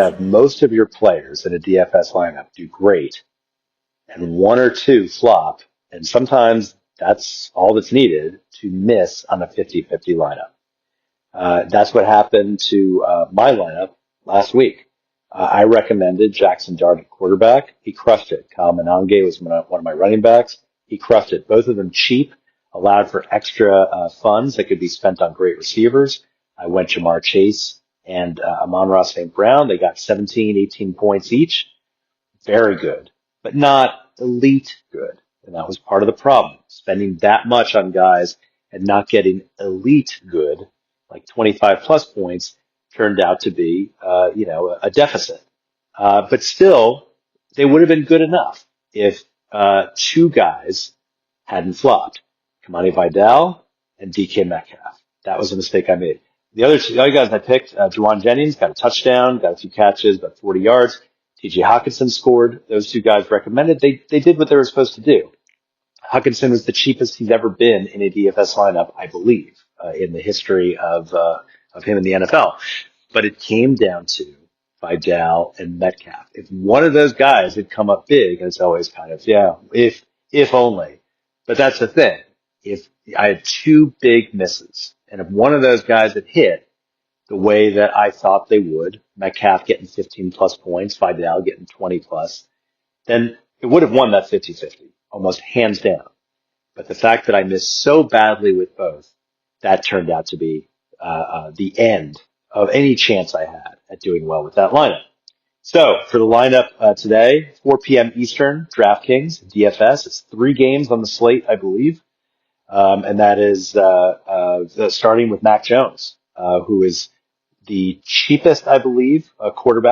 have most of your players in a DFS lineup do great and one or two flop, and sometimes that's all that's needed to miss on a 50-50 lineup. That's what happened to my lineup last week. I recommended Jaxon Dart at quarterback. He crushed it. Kyle Monange was one of my running backs. He crushed it. Both of them cheap, allowed for extra funds that could be spent on great receivers. I went Jamar Chase and Amon-Ra St. Brown. They got 17, 18 points each. Very good, but not elite good. And that was part of the problem. Spending that much on guys and not getting elite good, like 25 plus points, turned out to be, a deficit. But still, they would have been good enough if two guys hadn't flopped. Kamani Vidal and DK Metcalf. That was a mistake I made. The other guys I picked, Juwan Jennings got a touchdown, got a few catches, about 40 yards. TJ Hawkinson scored. Those two guys recommended. They did what they were supposed to do. Hawkinson was the cheapest he's ever been in a DFS lineup, I believe, in the history of him in the NFL. But it came down to Vidal and Metcalf. If one of those guys had come up big, and it's always kind of, if only. But that's the thing. If I had two big misses, and if one of those guys had hit the way that I thought they would, Metcalf getting 15 plus points, Vidal getting 20 plus, then it would have won that 50-50, almost hands down. But the fact that I missed so badly with both, that turned out to be the end of any chance I had at doing well with that lineup. So for the lineup today, 4 p.m. Eastern, DraftKings, DFS. It's 3 games on the slate, I believe. And that is starting with Mac Jones, who is the cheapest, I believe,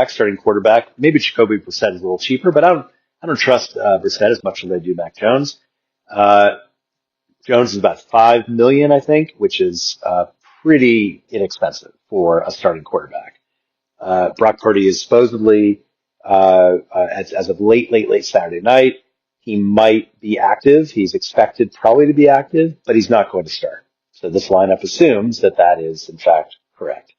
starting quarterback. Maybe Jacoby Brissett is a little cheaper, but I don't trust Brissett as much as I do Mac Jones. Jones is about $5 million, I think, which is pretty inexpensive for a starting quarterback. Brock Purdy is supposedly as of late Saturday night. He might be active. He's expected probably to be active, but he's not going to start. So this lineup assumes that is, in fact, correct.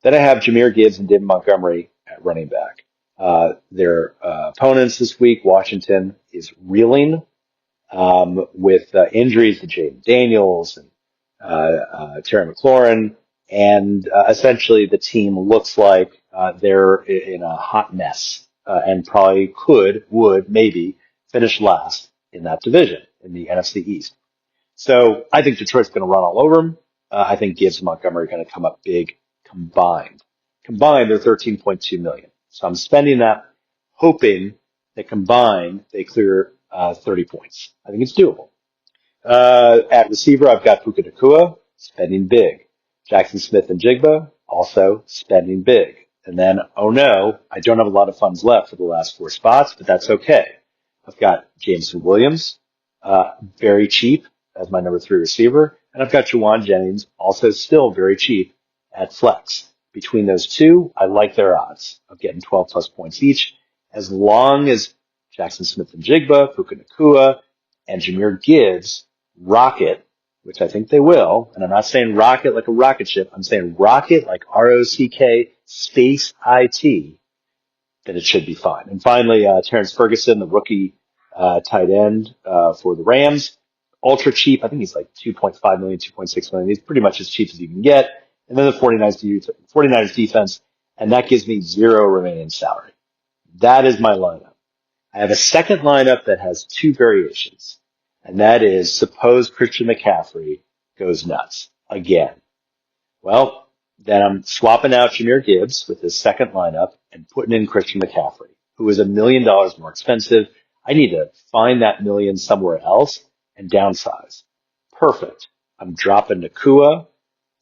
Then I have Jahmyr Gibbs and David Montgomery at running back. Their opponents this week, Washington, is reeling with injuries to Jaden Daniels and Terry McLaurin, and essentially the team looks like they're in a hot mess and probably would maybe finish last in that division in the NFC East. So I think Detroit's going to run all over them. I think Gibbs and Montgomery are going to come up big combined. Combined, they're $13.2 million. So I'm spending that hoping that combined they clear 30 points. I think it's doable. At receiver, I've got Puka Nacua, spending big. Jaxon Smith-Njigba, also spending big. And then, oh no, I don't have a lot of funds left for the last 4 spots, but that's okay. I've got Jameson Williams, very cheap as my number 3 receiver. And I've got Juwan Jennings, also still very cheap at flex. Between those two, I like their odds of getting 12 plus points each, as long as Jaxon Smith-Njigba, Puka Nacua, and Jahmyr Gibbs rocket, which I think they will. And I'm not saying rocket like a rocket ship. I'm saying rocket like ROCK space IT. Then it should be fine. And finally, Terrence Ferguson, the rookie tight end for the Rams, ultra cheap. I think he's like 2.5 million, 2.6 million. He's pretty much as cheap as you can get. And then the 49ers defense, and that gives me 0 remaining salary. That is my lineup. I have a second lineup that has 2 variations, and that is suppose Christian McCaffrey goes nuts again. Well, then I'm swapping out Jahmyr Gibbs with his second lineup and putting in Christian McCaffrey, who is $1 million more expensive. I need to find that million somewhere else and downsize. Perfect. I'm dropping Nacua,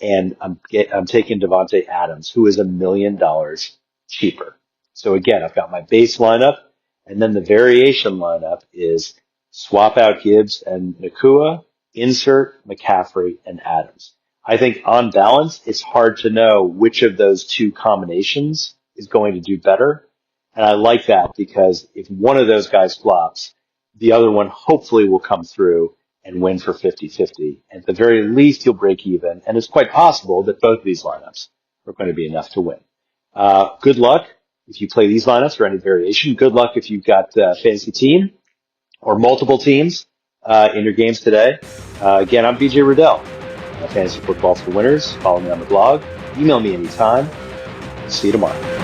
and I'm taking Devontae Adams, who is $1 million cheaper. So again, I've got my base lineup, and then the variation lineup is swap out Gibbs and Nacua, insert McCaffrey and Adams. I think on balance, it's hard to know which of those 2 combinations is going to do better. And I like that because if one of those guys flops, the other one hopefully will come through and win for 50-50. And at the very least, you'll break even. And it's quite possible that both of these lineups are going to be enough to win. Good luck. if you play these lineups or any variation. Good luck if you've got a fantasy team or multiple teams in your games today. Again, I'm BJ Riddell, Fantasy Football for Winners. Follow me on the blog. Email me anytime. See you tomorrow.